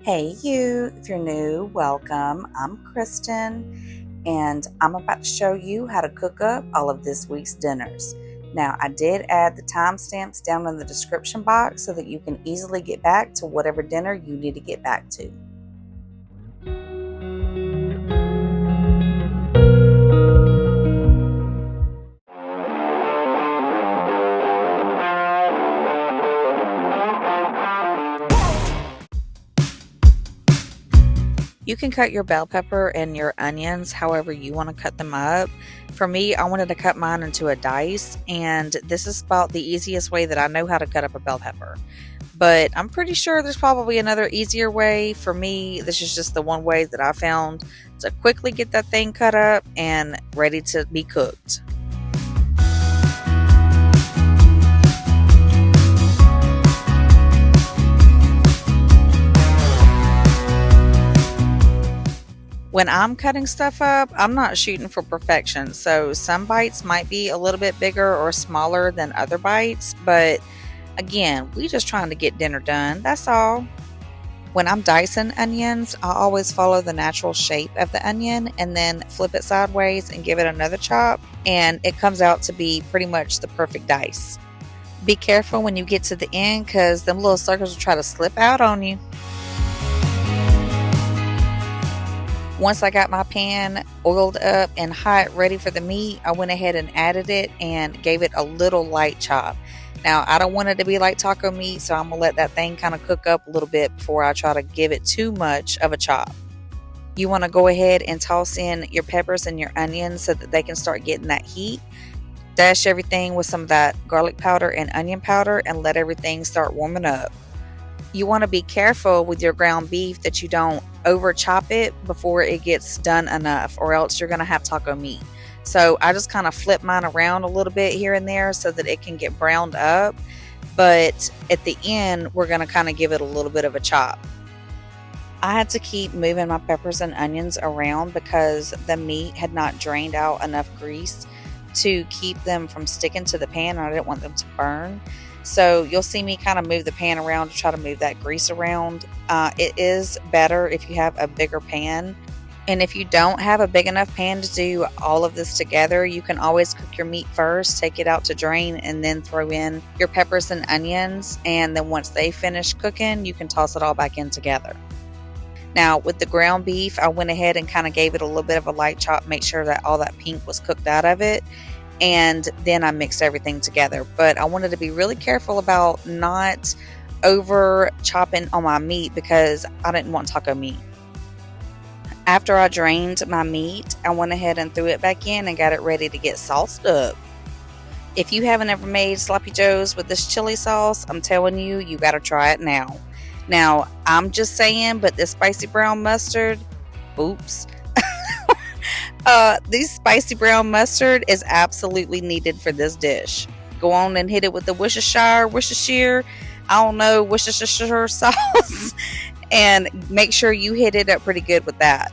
Hey, you, if you're new, welcome. I'm Kristen, and I'm about to show you how to cook up all of this week's dinners. Now, I did add the timestamps down in the description box so that you can easily get back to whatever dinner you need to get back to. You can cut your bell pepper and your onions however you want to cut them up. For me, I wanted to cut mine into a dice, and this is about the easiest way that I know how to cut up a bell pepper. But I'm pretty sure there's probably another easier way. For me, this is just the one way that I found to quickly get that thing cut up and ready to be cooked. When I'm cutting stuff up, I'm not shooting for perfection. So some bites might be a little bit bigger or smaller than other bites, but again, we just trying to get dinner done. That's all. When I'm dicing onions, I always follow the natural shape of the onion and then flip it sideways and give it another chop, and it comes out to be pretty much the perfect dice. Be careful when you get to the end because them little suckers will try to slip out on you. Once I got my pan oiled up and hot, ready for the meat, I went ahead and added it and gave it a little light chop. Now, I don't want it to be like taco meat, so I'm going to let that thing kind of cook up a little bit before I try to give it too much of a chop. You want to go ahead and toss in your peppers and your onions so that they can start getting that heat. Dash everything with some of that garlic powder and onion powder and let everything start warming up. You want to be careful with your ground beef that you don't over chop it before it gets done enough, or else you're going to have taco meat. So I just kind of flip mine around a little bit here and there so that it can get browned up. But at the end, we're going to kind of give it a little bit of a chop. I had to keep moving my peppers and onions around because the meat had not drained out enough grease to keep them from sticking to the pan, and I didn't want them to burn. So you'll see me kind of move the pan around to try to move that grease around. It is better if you have a bigger pan. And if you don't have a big enough pan to do all of this together, you can always cook your meat first, take it out to drain, and then throw in your peppers and onions. And then once they finish cooking, you can toss it all back in together. Now with the ground beef, I went ahead and kind of gave it a little bit of a light chop, make sure that all that pink was cooked out of it. And then I mixed everything together. But I wanted to be really careful about not over chopping on my meat because I didn't want taco meat. After I drained my meat, I went ahead and threw it back in and got it ready to get sauced up. If you haven't ever made sloppy joes with this chili sauce, I'm telling you, you got to try it now. Now, I'm just saying, but this spicy brown mustard, oops. This spicy brown mustard is absolutely needed for this dish. Go on and hit it with the Worcestershire, I don't know, Worcestershire sauce, and make sure you hit it up pretty good with that.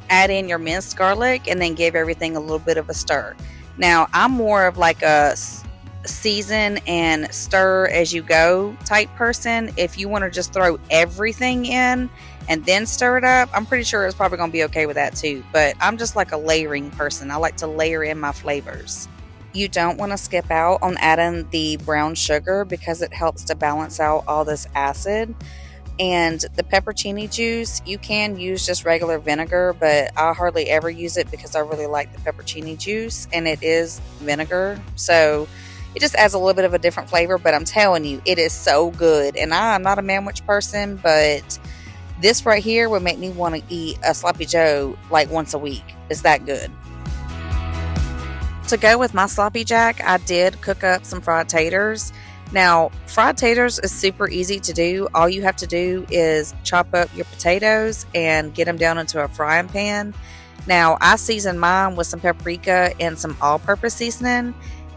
Add in your minced garlic and then give everything a little bit of a stir. Now, I'm more of like a season and stir as you go type person. If you want to just throw everything in and then stir it up, I'm pretty sure it's probably going to be okay with that too. But I'm just like a layering person. I like to layer in my flavors. You don't want to skip out on adding the brown sugar because it helps to balance out all this acid. And the peppercini juice, you can use just regular vinegar, but I hardly ever use it because I really like the peppercini juice, and it is vinegar. So it just adds a little bit of a different flavor, but I'm telling you, it is so good. And I'm not a manwich person, but this right here would make me want to eat a sloppy joe like once a week. It's that good. To go with my sloppy jack, I did cook up some fried taters. Now, fried taters is super easy to do. All you have to do is chop up your potatoes and get them down into a frying pan. Now, I season mine with some paprika and some all-purpose seasoning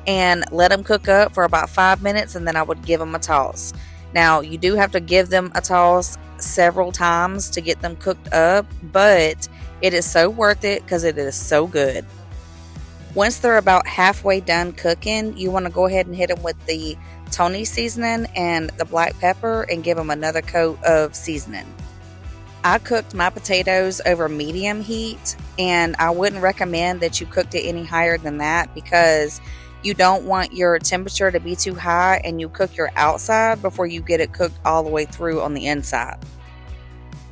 and let them cook up for about 5 minutes, and then I would give them a toss. Now, you do have to give them a toss several times to get them cooked up, but it is so worth it because it is so good. Once they're about halfway done cooking, you want to go ahead and hit them with the Tony seasoning and the black pepper and give them another coat of seasoning. I cooked my potatoes over medium heat, and I wouldn't recommend that you cooked it any higher than that because you don't want your temperature to be too high and you cook your outside before you get it cooked all the way through on the inside.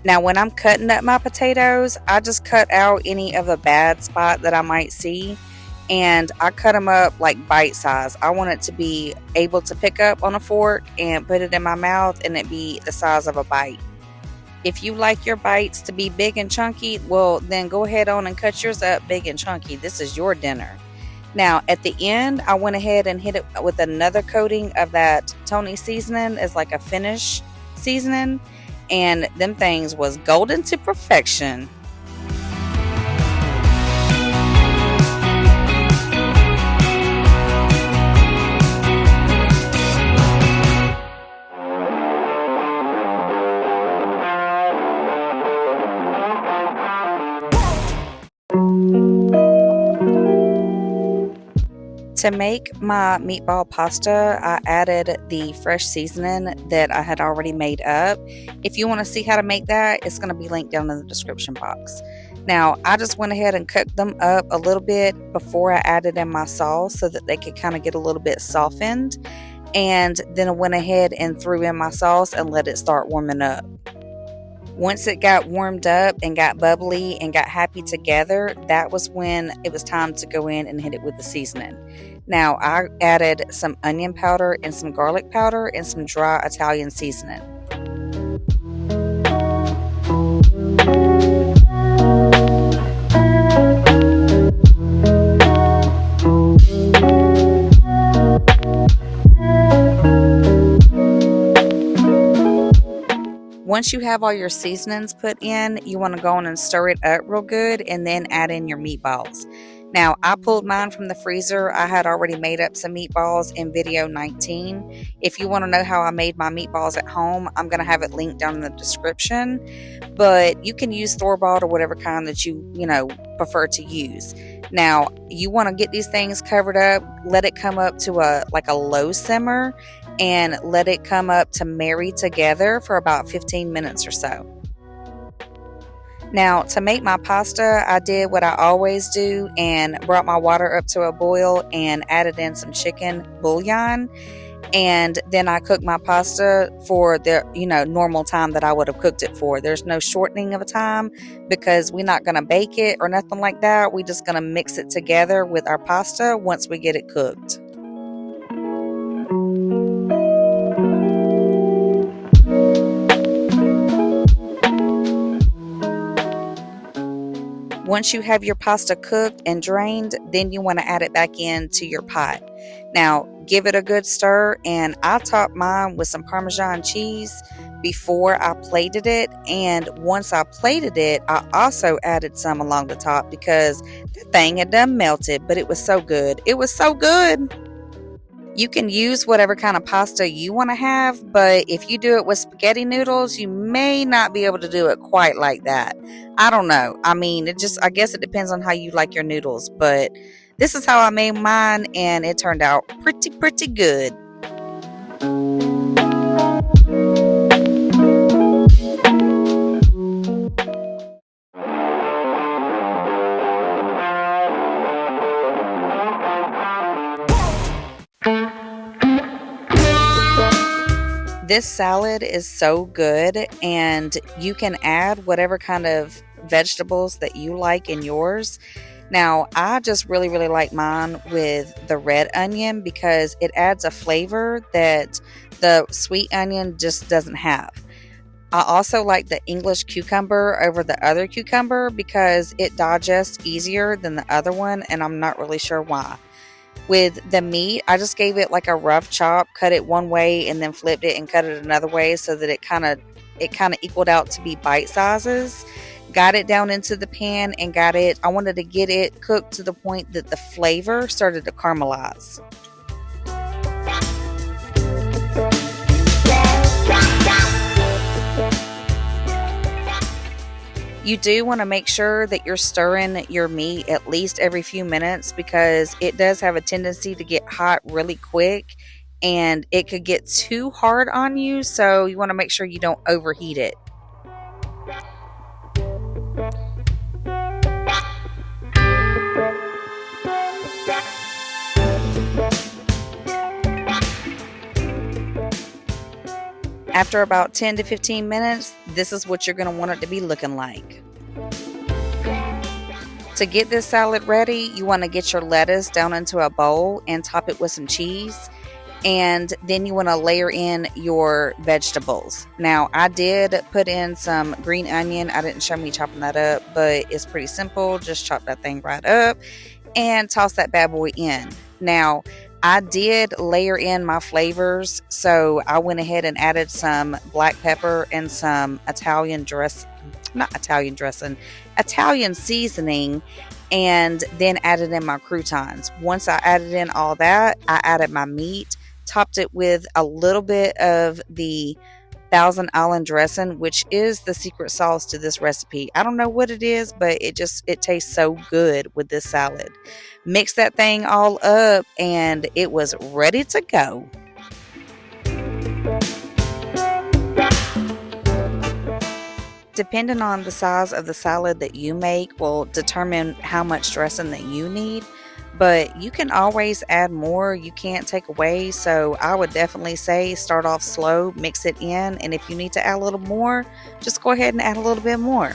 Now, when I'm cutting up my potatoes, I just cut out any of the bad spot that I might see, and I cut them up like bite size. I want it to be able to pick up on a fork and put it in my mouth and it be the size of a bite. If you like your bites to be big and chunky, well, then go ahead on and cut yours up big and chunky. This is your dinner. Now, at the end, I went ahead and hit it with another coating of that Tony seasoning as like a finish seasoning, and them things was golden to perfection. To make my meatball pasta, I added the fresh seasoning that I had already made up. If you want to see how to make that, it's going to be linked down in the description box. Now, I just went ahead and cooked them up a little bit before I added in my sauce so that they could kind of get a little bit softened. And then I went ahead and threw in my sauce and let it start warming up. Once it got warmed up and got bubbly and got happy together, that was when it was time to go in and hit it with the seasoning. Now, I added some onion powder and some garlic powder and some dry Italian seasoning. Once you have all your seasonings put in, you want to go on and stir it up real good and then add in your meatballs. Now, I pulled mine from the freezer. I had already made up some meatballs in video 19. If you want to know how I made my meatballs at home, I'm going to have it linked down in the description. But you can use store-bought or whatever kind that you prefer to use. Now, you want to get these things covered up, let it come up to a low simmer, and let it come up to marry together for about 15 minutes or so. Now, to make my pasta, I did what I always do and brought my water up to a boil and added in some chicken bouillon. And then I cooked my pasta for the normal time that I would have cooked it for. There's no shortening of a time because we're not going to bake it or nothing like that. We're just going to mix it together with our pasta once we get it cooked. Once you have your pasta cooked and drained, then you want to add it back into your pot. Now, give it a good stir, and I topped mine with some Parmesan cheese before I plated it. And once I plated it, I also added some along the top because the thing had done melted, but it was so good. It was so good. You can use whatever kind of pasta you want to have, but if you do it with spaghetti noodles, you may not be able to do it quite like that. I don't know. I mean, I guess it depends on how you like your noodles, but this is how I made mine, and it turned out pretty good. This salad is so good, and you can add whatever kind of vegetables that you like in yours. Now, I just really like mine with the red onion because it adds a flavor that the sweet onion just doesn't have. I also like the English cucumber over the other cucumber because it digests easier than the other one, and I'm not really sure why. With the meat, I just gave it like a rough chop, cut it one way and then flipped it and cut it another way so that it kind of equaled out to be bite sizes. Got it down into the pan and I wanted to get it cooked to the point that the flavor started to caramelize. You do want to make sure that you're stirring your meat at least every few minutes because it does have a tendency to get hot really quick and it could get too hard on you, so you want to make sure you don't overheat it. After about 10 to 15 minutes, this is what you're going to want it to be looking like. To get this salad ready, you want to get your lettuce down into a bowl and top it with some cheese. And then you want to layer in your vegetables. Now, I did put in some green onion. I didn't show me chopping that up, but it's pretty simple. Just chop that thing right up and toss that bad boy in. Now, I did layer in my flavors, so I went ahead and added some black pepper and some Italian seasoning, and then added in my croutons. Once I added in all that, I added my meat, topped it with a little bit of the Thousand Island dressing, which is the secret sauce to this recipe. I don't know what it is, but it tastes so good with this salad. Mix that thing all up and it was ready to go. Depending on the size of the salad that you make will determine how much dressing that you need, but you can always add more. You can't take away, so I would definitely say start off slow, mix it in, and if you need to add a little more, just go ahead and add a little bit more.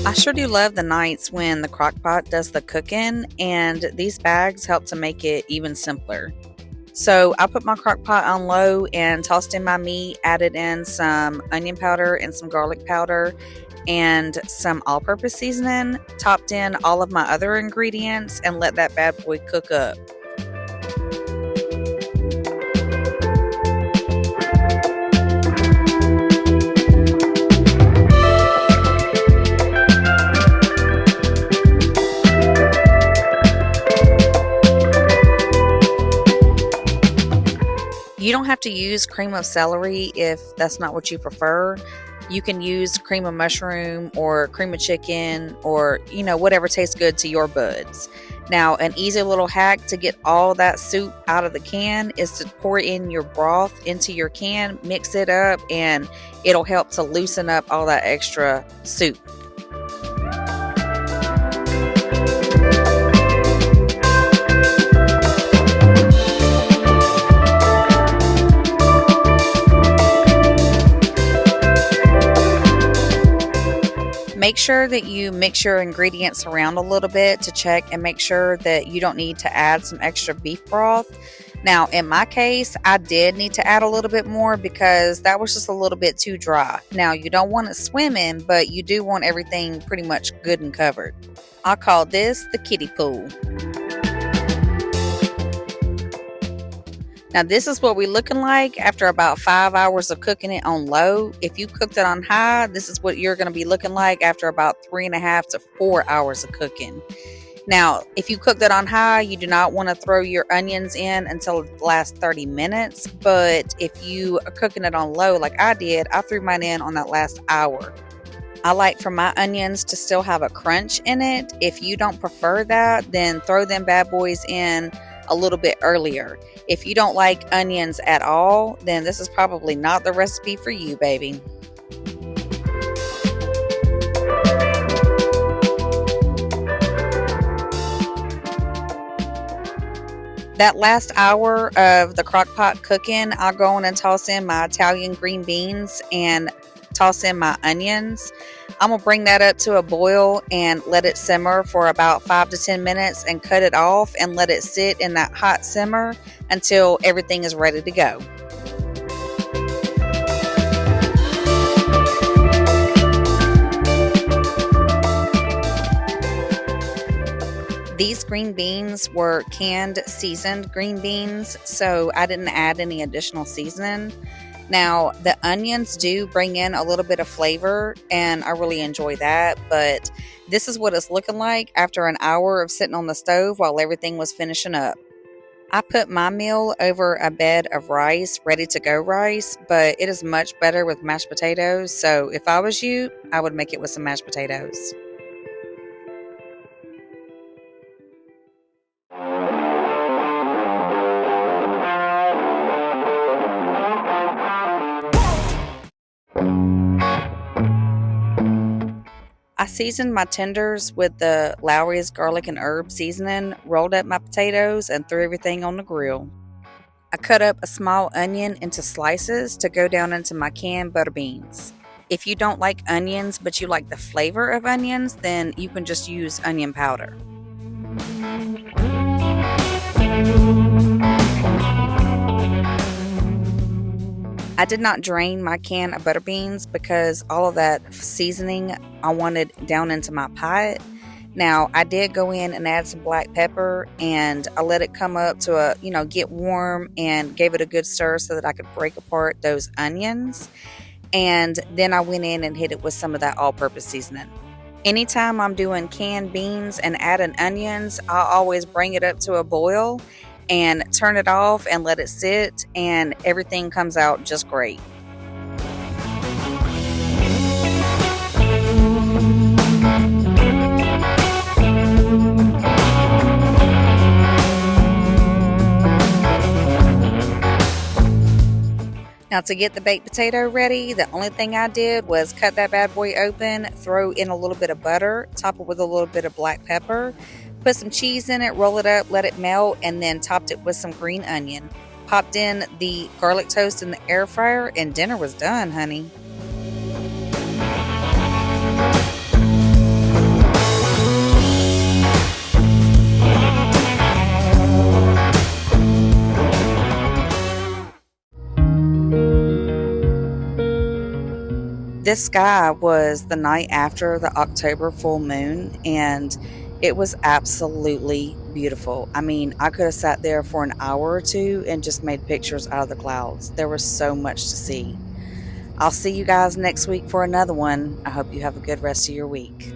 I sure do love the nights when the Crockpot does the cooking, and these bags help to make it even simpler. So I put my Crockpot on low and tossed in my meat, added in some onion powder and some garlic powder and some all-purpose seasoning, topped in all of my other ingredients, and let that bad boy cook up. You don't have to use cream of celery if that's not what you prefer. You can use cream of mushroom or cream of chicken or, whatever tastes good to your buds. Now, an easy little hack to get all that soup out of the can is to pour in your broth into your can, mix it up, and it'll help to loosen up all that extra soup. Make sure that you mix your ingredients around a little bit to check and make sure that you don't need to add some extra beef broth. Now, in my case, I did need to add a little bit more because that was just a little bit too dry. Now, you don't want it swimming, but you do want everything pretty much good and covered. I call this the kiddie pool. Now, this is what we're looking like after about 5 hours of cooking it on low. If you cooked it on high, this is what you're going to be looking like after about 3.5 to 4 hours of cooking. Now, if you cooked it on high, you do not want to throw your onions in until the last 30 minutes. But if you are cooking it on low like I did, I threw mine in on that last hour. I like for my onions to still have a crunch in it. If you don't prefer that, then throw them bad boys in a little bit earlier. If you don't like onions at all, then this is probably not the recipe for you, baby. That last hour of the Crockpot cooking, I'll go in and toss in my Italian green beans and toss in my onions. I'm going to bring that up to a boil and let it simmer for about 5 to 10 minutes and cut it off and let it sit in that hot simmer until everything is ready to go. These green beans were canned seasoned green beans, so I didn't add any additional seasoning. Now, the onions do bring in a little bit of flavor, and I really enjoy that, but this is what it's looking like after an hour of sitting on the stove while everything was finishing up. I put my meal over a bed of rice, ready to go rice, but it is much better with mashed potatoes. So if I was you, I would make it with some mashed potatoes. I seasoned my tenders with the Lowry's garlic and herb seasoning, rolled up my potatoes, and threw everything on the grill. I cut up a small onion into slices to go down into my canned butter beans. If you don't like onions but you like the flavor of onions, then you can just use onion powder. I did not drain my can of butter beans because all of that seasoning I wanted down into my pot. Now, I did go in and add some black pepper and I let it come up to get warm and gave it a good stir so that I could break apart those onions. And then I went in and hit it with some of that all-purpose seasoning. Anytime I'm doing canned beans and adding onions, I always bring it up to a boil and turn it off and let it sit, and everything comes out just great. Now, to get the baked potato ready, the only thing I did was cut that bad boy open, throw in a little bit of butter, top it with a little bit of black pepper, put some cheese in it, roll it up, let it melt, and then topped it with some green onion. Popped in the garlic toast in the air fryer, and dinner was done, honey. This sky was the night after the October full moon, and it was absolutely beautiful. I mean, I could have sat there for an hour or two and just made pictures out of the clouds. There was so much to see. I'll see you guys next week for another one. I hope you have a good rest of your week.